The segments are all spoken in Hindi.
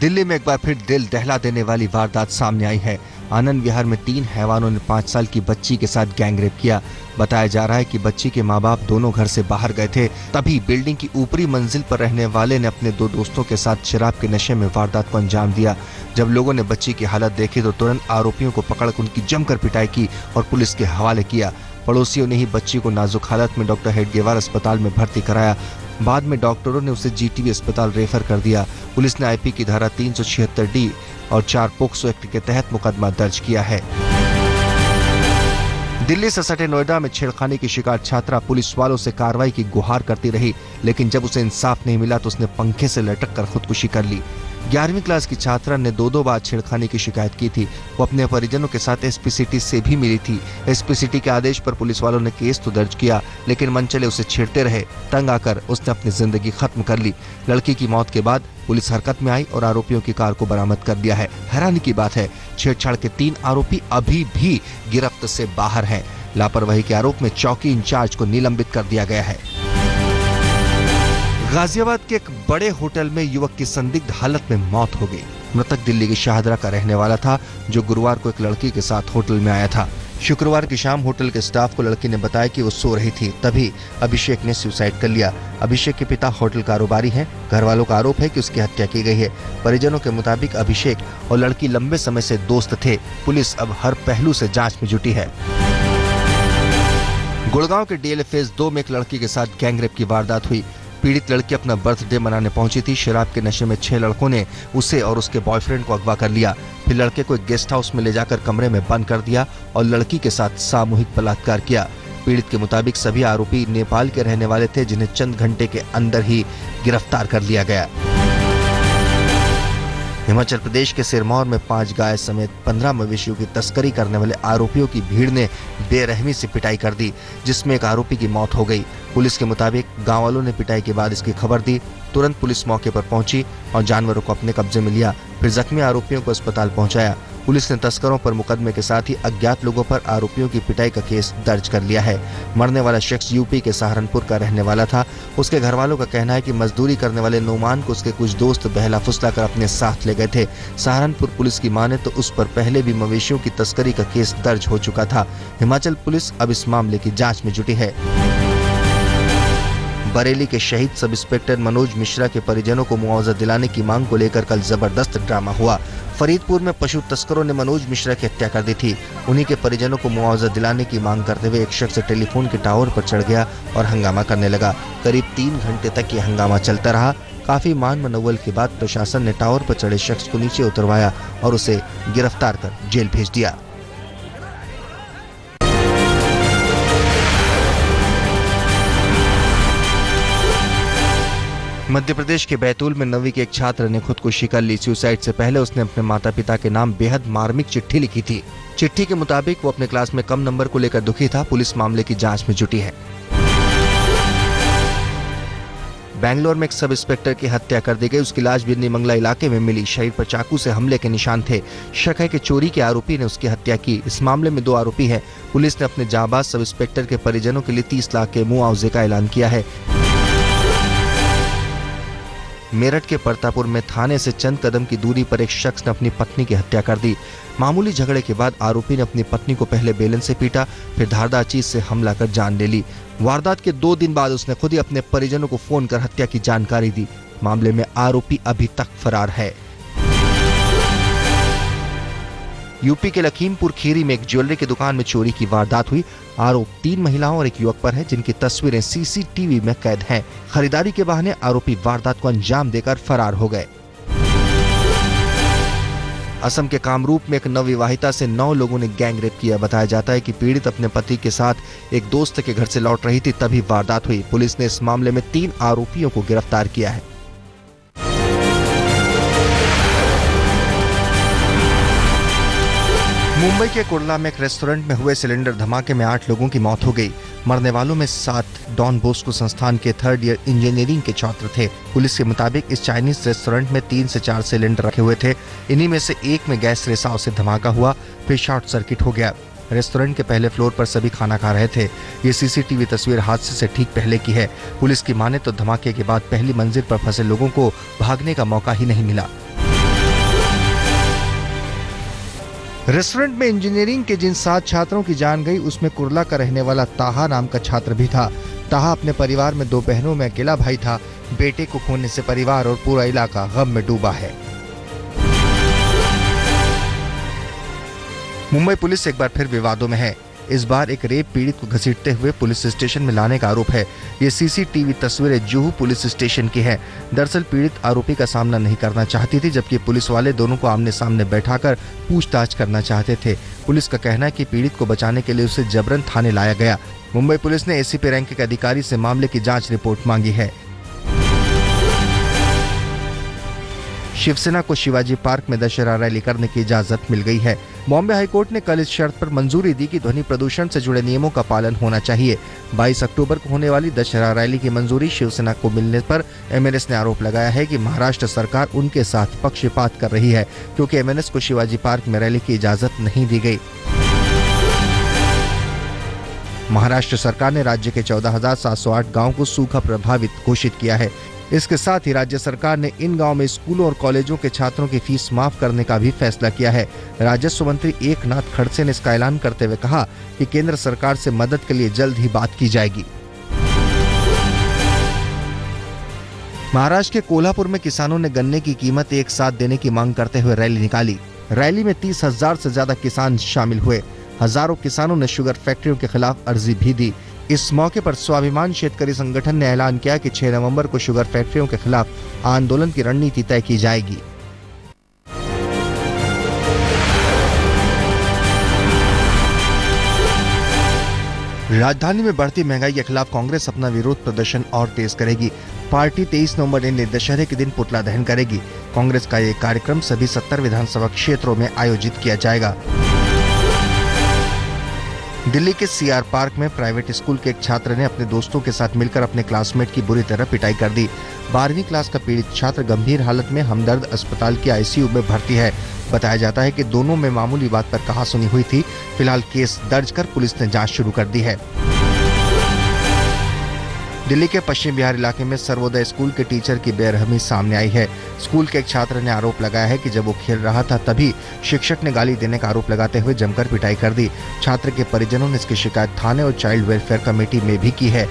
दिल्ली में एक बार फिर दिल दहला देने वाली वारदात सामने आई है। आनंद विहार में 3 हैवानों ने 5 साल की बच्ची के साथ गैंगरेप किया। बताया जा रहा है कि बच्ची के माँ बाप दोनों घर से बाहर गए थे, तभी बिल्डिंग की ऊपरी मंजिल पर रहने वाले ने अपने 2 दोस्तों के साथ शराब के नशे में वारदात को अंजाम दिया। जब लोगों ने बच्ची की हालत देखी तो तुरंत आरोपियों को पकड़कर उनकी जमकर पिटाई की और पुलिस के हवाले किया। पड़ोसियों ने ही बच्ची को नाजुक हालत में डॉक्टर हेडगेवार अस्पताल में भर्ती कराया। बाद में डॉक्टरों ने उसे जीटीबी अस्पताल रेफर कर दिया। पुलिस ने आईपी की धारा 376D और 4 पोक्सो एक्ट के तहत मुकदमा दर्ज किया है। दिल्ली से सटे नोएडा में छेड़खानी की शिकार छात्रा पुलिस वालों से कार्रवाई की गुहार करती रही, लेकिन जब उसे इंसाफ नहीं मिला तो उसने पंखे से लटक कर खुदकुशी कर ली। 11वीं क्लास की छात्रा ने 2 बार छेड़खानी की शिकायत की थी। वो अपने परिजनों के साथ एसपी सिटी से भी मिली थी। एसपी सिटी के आदेश पर पुलिस वालों ने केस तो दर्ज किया, लेकिन मनचले उसे छेड़ते रहे। तंग आकर उसने अपनी जिंदगी खत्म कर ली। लड़की की मौत के बाद पुलिस हरकत में आई और आरोपियों की कार को बरामद कर दिया है। हैरानी की बात है, छेड़छाड़ के 3 आरोपी अभी भी गिरफ्त से बाहर हैं। लापरवाही के आरोप में चौकी इंचार्ज को निलंबित कर दिया गया है। गाजियाबाद के एक बड़े होटल में युवक की संदिग्ध हालत में मौत हो गई। मृतक दिल्ली के शाहदरा का रहने वाला था, जो गुरुवार को एक लड़की के साथ होटल में आया था। शुक्रवार की शाम होटल के स्टाफ को लड़की ने बताया कि वो सो रही थी, तभी अभिषेक ने सुसाइड कर लिया। अभिषेक के पिता होटल कारोबारी हैं। घर वालों का आरोप है कि उसकी हत्या की गई है। परिजनों के मुताबिक अभिषेक और लड़की लंबे समय से दोस्त थे। पुलिस अब हर पहलू से जांच में जुटी है। गुड़गांव के डीएलए फेज 2 में एक लड़की के साथ गैंगरेप की वारदात हुई। पीड़ित लड़की अपना बर्थडे मनाने पहुंची थी। शराब के नशे में 6 लड़कों ने उसे और उसके बॉयफ्रेंड को अगवा कर लिया। फिर लड़के को एक गेस्ट हाउस में ले जाकर कमरे में बंद कर दिया और लड़की के साथ सामूहिक बलात्कार किया। पीड़ित के मुताबिक सभी आरोपी नेपाल के रहने वाले थे, जिन्हें चंद घंटे के अंदर ही गिरफ्तार कर लिया गया। हिमाचल प्रदेश के सिरमौर में 5 गाय समेत 15 मवेशियों की तस्करी करने वाले आरोपियों की भीड़ ने बेरहमी से पिटाई कर दी, जिसमें एक आरोपी की मौत हो गई। पुलिस के मुताबिक गांव वालों ने पिटाई के बाद इसकी खबर दी। तुरंत पुलिस मौके पर पहुंची और जानवरों को अपने कब्जे में लिया। फिर जख्मी आरोपियों को अस्पताल पहुंचाया। पुलिस ने तस्करों पर मुकदमे के साथ ही अज्ञात लोगों पर आरोपियों की पिटाई का केस दर्ज कर लिया है। मरने वाला शख्स यूपी के सहारनपुर का रहने वाला था। उसके घर वालों का कहना है कि मजदूरी करने वाले नोमान को उसके कुछ दोस्त बहला फुसला कर अपने साथ ले गए थे। सहारनपुर पुलिस की माने तो उस पर पहले भी मवेशियों की तस्करी का केस दर्ज हो चुका था। हिमाचल पुलिस अब इस मामले की जाँच में जुटी है। बरेली के शहीद सब इंस्पेक्टर मनोज मिश्रा के परिजनों को मुआवजा दिलाने की मांग को लेकर कल जबरदस्त ड्रामा हुआ। फरीदपुर में पशु तस्करों ने मनोज मिश्रा की हत्या कर दी थी। उन्हीं के परिजनों को मुआवजा दिलाने की मांग करते हुए एक शख्स टेलीफोन के टावर पर चढ़ गया और हंगामा करने लगा। करीब 3 घंटे तक ये हंगामा चलता रहा। काफी मान मनोवल के बाद प्रशासन ने टावर पर चढ़े शख्स को नीचे उतरवाया और उसे गिरफ्तार कर जेल भेज दिया। मध्य प्रदेश के बैतूल में 9वीं के एक छात्र ने खुदकुशी कर ली। सुसाइड से पहले उसने अपने माता पिता के नाम बेहद मार्मिक चिट्ठी लिखी थी। चिट्ठी के मुताबिक वो अपने क्लास में कम नंबर को लेकर दुखी था। पुलिस मामले की जांच में जुटी है। बेंगलोर में एक सब इंस्पेक्टर की हत्या कर दी गई। उसकी लाश बिन्नी मंगला इलाके में मिली। शरीर पर चाकू से हमले के निशान थे। शक है कि चोरी के आरोपी ने उसकी हत्या की। इस मामले में 2 आरोपी हैं। पुलिस ने अपने जांबाज सब इंस्पेक्टर के परिजनों के लिए 30 लाख के मुआवजे का ऐलान किया है। मेरठ के परतापुर में थाने से चंद कदम की दूरी पर एक शख्स ने अपनी पत्नी की हत्या कर दी। मामूली झगड़े के बाद आरोपी ने अपनी पत्नी को पहले बेलन से पीटा, फिर धारदार चीज से हमला कर जान ले ली। वारदात के 2 दिन बाद उसने खुद ही अपने परिजनों को फोन कर हत्या की जानकारी दी। मामले में आरोपी अभी तक फरार है। यूपी के लखीमपुर खीरी में एक ज्वेलरी की दुकान में चोरी की वारदात हुई। आरोप 3 महिलाओं और एक युवक पर है, जिनकी तस्वीरें सीसीटीवी में कैद हैं। खरीदारी के बहाने आरोपी वारदात को अंजाम देकर फरार हो गए। असम के कामरूप में एक नवविवाहिता से 9 लोगों ने गैंगरेप किया। बताया जाता है कि पीड़ित अपने पति के साथ एक दोस्त के घर से लौट रही थी, तभी वारदात हुई। पुलिस ने इस मामले में 3 आरोपियों को गिरफ्तार किया है। मुंबई के कुर्ला में एक रेस्टोरेंट में हुए सिलेंडर धमाके में 8 लोगों की मौत हो गई। मरने वालों में 7 डॉन बॉस्को संस्थान के 3rd ईयर इंजीनियरिंग के छात्र थे। पुलिस के मुताबिक इस चाइनीज रेस्टोरेंट में 3 से 4 सिलेंडर रखे हुए थे। इन्हीं में से एक में गैस रिसाव से धमाका हुआ, फिर शॉर्ट सर्किट हो गया। रेस्टोरेंट के पहले फ्लोर पर सभी खाना खा रहे थे। ये सीसीटीवी तस्वीर हादसे से ठीक पहले की है। पुलिस की माने तो धमाके के बाद पहली मंजिल पर फंसे लोगों को भागने का मौका ही नहीं मिला। रेस्टोरेंट में इंजीनियरिंग के जिन 7 छात्रों की जान गई उसमें कुर्ला का रहने वाला ताहा नाम का छात्र भी था। ताहा अपने परिवार में 2 बहनों में अकेला भाई था। बेटे को खोने से परिवार और पूरा इलाका गम में डूबा है। मुंबई पुलिस एक बार फिर विवादों में है। इस बार एक रेप पीड़ित को घसीटते हुए पुलिस स्टेशन में लाने का आरोप है। ये सीसीटीवी तस्वीरें जुहू पुलिस स्टेशन की हैं। दरअसल पीड़ित आरोपी का सामना नहीं करना चाहती थी, जबकि पुलिस वाले दोनों को आमने सामने बैठाकर पूछताछ करना चाहते थे। पुलिस का कहना है कि पीड़ित को बचाने के लिए उसे जबरन थाने लाया गया। मुंबई पुलिस ने एसीपी रैंक के अधिकारी से मामले की जाँच रिपोर्ट मांगी है। शिवसेना को शिवाजी पार्क में दशहरा रैली करने की इजाजत मिल गई है। बॉम्बे हाईकोर्ट ने कल इस शर्त पर मंजूरी दी कि ध्वनि प्रदूषण से जुड़े नियमों का पालन होना चाहिए। 22 अक्टूबर को होने वाली दशहरा रैली की मंजूरी शिवसेना को मिलने पर एमएनएस ने आरोप लगाया है कि महाराष्ट्र सरकार उनके साथ पक्षपात कर रही है, क्योंकि एमएनएस को शिवाजी पार्क में रैली की इजाजत नहीं दी गई। महाराष्ट्र सरकार ने राज्य के 14,708 गाँव को सूखा प्रभावित घोषित किया है। इसके साथ ही राज्य सरकार ने इन गांव में स्कूलों और कॉलेजों के छात्रों की फीस माफ करने का भी फैसला किया है। राजस्व मंत्री एकनाथ खड़से ने इसका ऐलान करते हुए कहा कि केंद्र सरकार से मदद के लिए जल्द ही बात की जाएगी। महाराष्ट्र के कोल्हापुर में किसानों ने गन्ने की कीमत एक साथ देने की मांग करते हुए रैली निकाली। रैली में 30,000 से ज्यादा किसान शामिल हुए। हजारों किसानों ने शुगर फैक्ट्रियों के खिलाफ अर्जी भी दी। इस मौके पर स्वाभिमान शेतकरी संगठन ने ऐलान किया कि 6 नवंबर को शुगर फैक्ट्रियों के खिलाफ आंदोलन की रणनीति तय की जाएगी। राजधानी में बढ़ती महंगाई के खिलाफ कांग्रेस अपना विरोध प्रदर्शन और तेज करेगी। पार्टी 23 नवंबर यानी दशहरे के दिन पुतला दहन करेगी। कांग्रेस का ये कार्यक्रम सभी 70 विधानसभा क्षेत्रों में आयोजित किया जाएगा। दिल्ली के सीआर पार्क में प्राइवेट स्कूल के एक छात्र ने अपने दोस्तों के साथ मिलकर अपने क्लासमेट की बुरी तरह पिटाई कर दी। 12वीं क्लास का पीड़ित छात्र गंभीर हालत में हमदर्द अस्पताल की आईसीयू में भर्ती है। बताया जाता है कि दोनों में मामूली बात पर कहासुनी हुई थी। फिलहाल केस दर्ज कर पुलिस ने जांच शुरू कर दी है। दिल्ली के पश्चिम बिहार इलाके में सर्वोदय स्कूल के टीचर की बेरहमी सामने आई है। स्कूल के एक छात्र ने आरोप लगाया है कि जब वो खेल रहा था तभी शिक्षक ने गाली देने का आरोप लगाते हुए जमकर पिटाई कर दी। छात्र के परिजनों ने इसकी शिकायत थाने और चाइल्ड वेलफेयर कमेटी में भी की है।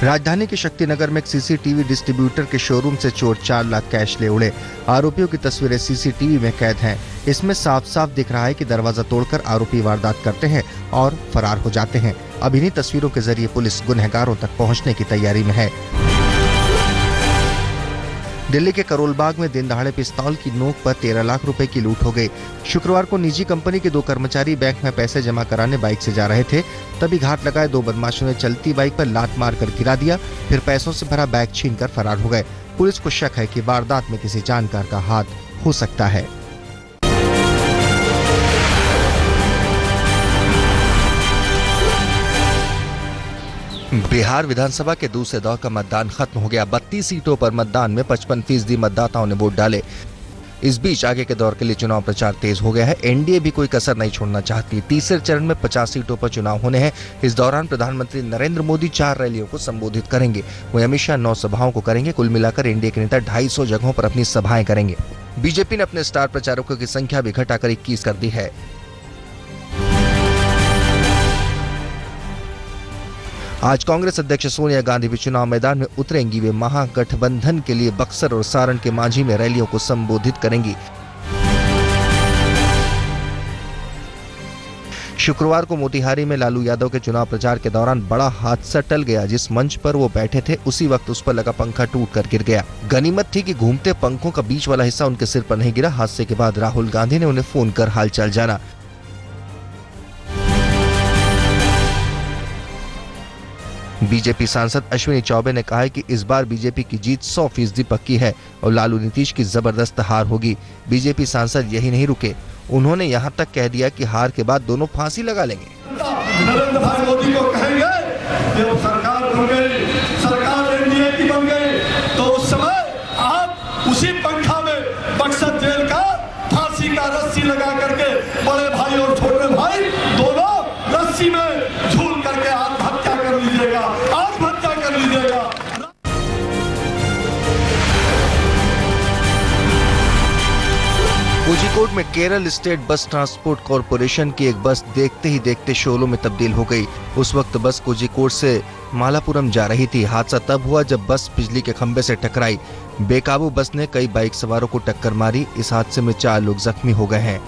राजधानी के शक्तिनगर में एक सीसीटीवी डिस्ट्रीब्यूटर के शोरूम से चोर 4 लाख कैश ले उड़े। आरोपियों की तस्वीरें सीसीटीवी में कैद हैं। इसमें साफ साफ दिख रहा है कि दरवाजा तोड़कर आरोपी वारदात करते हैं और फरार हो जाते हैं। अब इन्हीं तस्वीरों के जरिए पुलिस गुनहगारों तक पहुंचने की तैयारी में है। दिल्ली के करोल बाग में दिन दहाड़े पिस्तौल की नोक पर 13 लाख रुपए की लूट हो गई। शुक्रवार को निजी कंपनी के 2 कर्मचारी बैंक में पैसे जमा कराने बाइक से जा रहे थे, तभी घात लगाए 2 बदमाशों ने चलती बाइक पर लात मारकर गिरा दिया, फिर पैसों से भरा बैग छीनकर फरार हो गए। पुलिस को शक है कि वारदात में किसी जानकार का हाथ हो सकता है। बिहार विधानसभा के दूसरे दौर का मतदान खत्म हो गया। 32 सीटों पर मतदान में 55% मतदाताओं ने वोट डाले। इस बीच आगे के दौर के लिए चुनाव प्रचार तेज हो गया है। एनडीए भी कोई कसर नहीं छोड़ना चाहती। तीसरे चरण में 50 सीटों पर चुनाव होने हैं। इस दौरान प्रधानमंत्री नरेंद्र मोदी 4 रैलियों को संबोधित करेंगे। वहीं अमित शाह 9 सभाओं को करेंगे। कुल मिलाकर एनडीए के नेता 250 जगहों पर अपनी सभाएं करेंगे। बीजेपी ने अपने स्टार प्रचारकों की संख्या भी घटाकर 21 कर दी है। आज कांग्रेस अध्यक्ष सोनिया गांधी भी चुनाव मैदान में उतरेंगी। वे महागठबंधन के लिए बक्सर और सारण के मांझी में रैलियों को संबोधित करेंगी। शुक्रवार को मोतिहारी में लालू यादव के चुनाव प्रचार के दौरान बड़ा हादसा टल गया। जिस मंच पर वो बैठे थे उसी वक्त उस पर लगा पंखा टूटकर गिर गया। गनीमत थी कि घूमते पंखों का बीच वाला हिस्सा उनके सिर पर नहीं गिरा। हादसे के बाद राहुल गांधी ने उन्हें फोन कर हालचाल जाना। बीजेपी सांसद अश्विनी चौबे ने कहा है कि इस बार बीजेपी की जीत 100% पक्की है और लालू नीतीश की जबरदस्त हार होगी। बीजेपी सांसद यही नहीं रुके, उन्होंने यहां तक कह दिया कि हार के बाद दोनों फांसी लगा लेंगे। नरेंद्र भाई मोदी को कहेंगे जब सरकार बन गई, सरकार एनडीए की बन गई, तो उस समय आप उसी पंखा में बक्सर जेल का फांसी का रस्सी लगा करके बड़े भाई और छोटे भाई दोनों रस्सी में झूल करके आत्महत्या कर लीजिएगा, आत्महत्या कर लीजिएगा। कोझिकोड में Kerala state bus transport corporation की एक बस देखते ही देखते शोलों में तब्दील हो गई। उस वक्त बस कोझिकोड से मालापुरम जा रही थी। हादसा तब हुआ जब बस बिजली के खंभे से टकराई। बेकाबू बस ने कई बाइक सवारों को टक्कर मारी। इस हादसे में 4 लोग जख्मी हो गए हैं।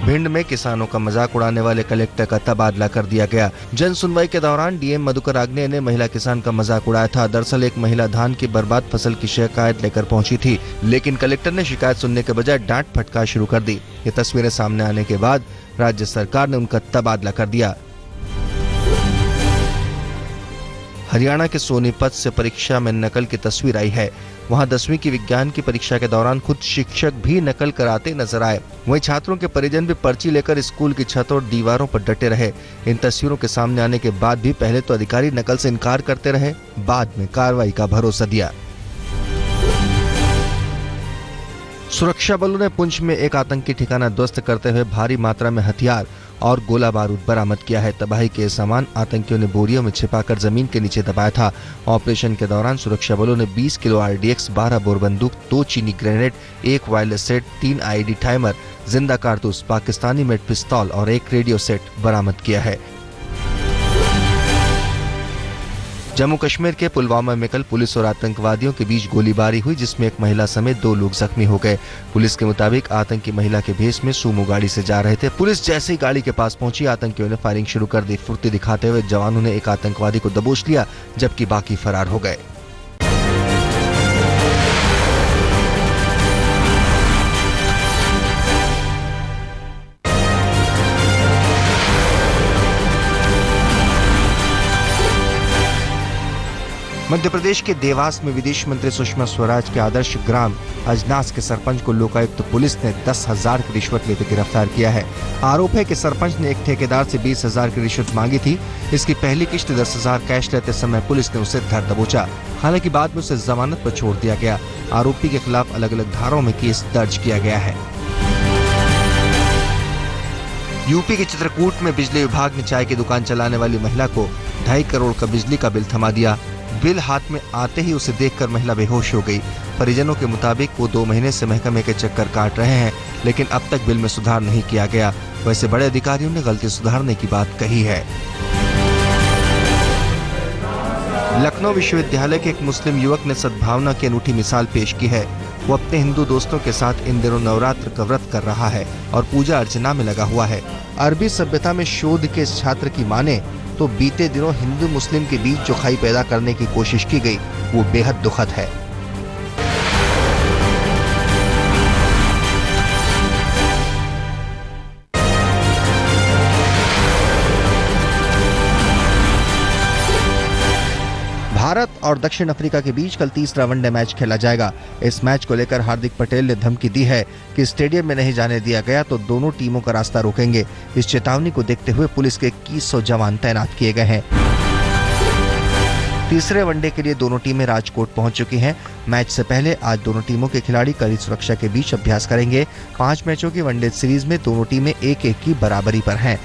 भिंड में किसानों का मजाक उड़ाने वाले कलेक्टर का तबादला कर दिया गया। जन सुनवाई के दौरान डीएम मधुकर आग्नेय ने महिला किसान का मजाक उड़ाया था। दरअसल एक महिला धान की बर्बाद फसल की शिकायत लेकर पहुंची थी, लेकिन कलेक्टर ने शिकायत सुनने के बजाय डांट फटकार शुरू कर दी। ये तस्वीरें सामने आने के बाद राज्य सरकार ने उनका तबादला कर दिया। हरियाणा के सोनीपत से परीक्षा में नकल की तस्वीर आई है। वहां 10वीं की विज्ञान की परीक्षा के दौरान खुद शिक्षक भी नकल कराते नजर आए। वहीं छात्रों के परिजन भी पर्ची लेकर स्कूल की छत और दीवारों पर डटे रहे। इन तस्वीरों के सामने आने के बाद भी पहले तो अधिकारी नकल से इनकार करते रहे, बाद में कार्रवाई का भरोसा दिया। सुरक्षा बलों ने पुंछ में एक आतंकी ठिकाना ध्वस्त करते हुए भारी मात्रा में हथियार और गोला बारूद बरामद किया है। तबाही के सामान आतंकियों ने बोरियों में छिपाकर जमीन के नीचे दबाया था। ऑपरेशन के दौरान सुरक्षा बलों ने 20 किलो RDX, 12 बोर बंदूक, 2 चीनी grenade, 1 wireless set, 3 IED timer, जिंदा कारतूस, पाकिस्तानी मेड पिस्तौल और 1 रेडियो सेट बरामद किया है। जम्मू कश्मीर के पुलवामा में कल पुलिस और आतंकवादियों के बीच गोलीबारी हुई, जिसमें एक महिला समेत 2 लोग जख्मी हो गए। पुलिस के मुताबिक आतंकी महिला के भेष में सूमो गाड़ी से जा रहे थे। पुलिस जैसे ही गाड़ी के पास पहुंची, आतंकियों ने फायरिंग शुरू कर दी। फुर्ती दिखाते हुए जवानों ने एक आतंकवादी को दबोच लिया, जबकि बाकी फरार हो गए। मध्य प्रदेश के देवास में विदेश मंत्री सुषमा स्वराज के आदर्श ग्राम अजनास के सरपंच को लोकायुक्त पुलिस ने 10,000 की रिश्वत लेते गिरफ्तार किया है। आरोप है कि सरपंच ने एक ठेकेदार से 20,000 की रिश्वत मांगी थी। इसकी पहली किश्त 10,000 कैश लेते समय पुलिस ने उसे धर दबोचा। हालांकि बाद में उसे जमानत पर छोड़ दिया गया। आरोपी के खिलाफ अलग अलग धाराओं में केस दर्ज किया गया है। यूपी के चित्रकूट में बिजली विभाग ने चाय की दुकान चलाने वाली महिला को 2.5 करोड़ का बिजली का बिल थमा दिया। बिल हाथ में आते ही उसे देखकर महिला बेहोश हो गई। परिजनों के मुताबिक वो 2 महीने से महकमे के चक्कर काट रहे हैं, लेकिन अब तक बिल में सुधार नहीं किया गया। वैसे बड़े अधिकारियों ने गलती सुधारने की बात कही है। लखनऊ विश्वविद्यालय के एक मुस्लिम युवक ने सद्भावना की अनूठी मिसाल पेश की है। वो अपने हिंदू दोस्तों के साथ इन दिनों नवरात्र का व्रत कर रहा है और पूजा अर्चना में लगा हुआ है। अरबी सभ्यता में शोध के इस छात्र की माने तो बीते दिनों हिंदू मुस्लिम के बीच जो खाई पैदा करने की कोशिश की गई, वो बेहद दुखद है। भारत और दक्षिण अफ्रीका के बीच कल तीसरा वनडे मैच खेला जाएगा। इस मैच को लेकर हार्दिक पटेल ने धमकी दी है कि स्टेडियम में नहीं जाने दिया गया तो दोनों टीमों का रास्ता रोकेंगे। इस चेतावनी को देखते हुए पुलिस के 2100 जवान तैनात किए गए हैं। तीसरे वनडे के लिए दोनों टीमें राजकोट पहुंच चुकी हैं। मैच से पहले आज दोनों टीमों के खिलाड़ी कड़ी सुरक्षा के बीच अभ्यास करेंगे। 5 मैचों की वनडे सीरीज में दोनों टीमें 1-1 की बराबरी पर हैं।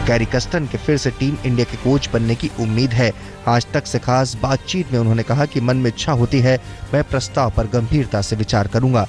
गैरी कस्टन के फिर से टीम इंडिया के कोच बनने की उम्मीद है। आज तक से खास बातचीत में उन्होंने कहा कि मन में इच्छा होती है, मैं प्रस्ताव पर गंभीरता से विचार करूंगा।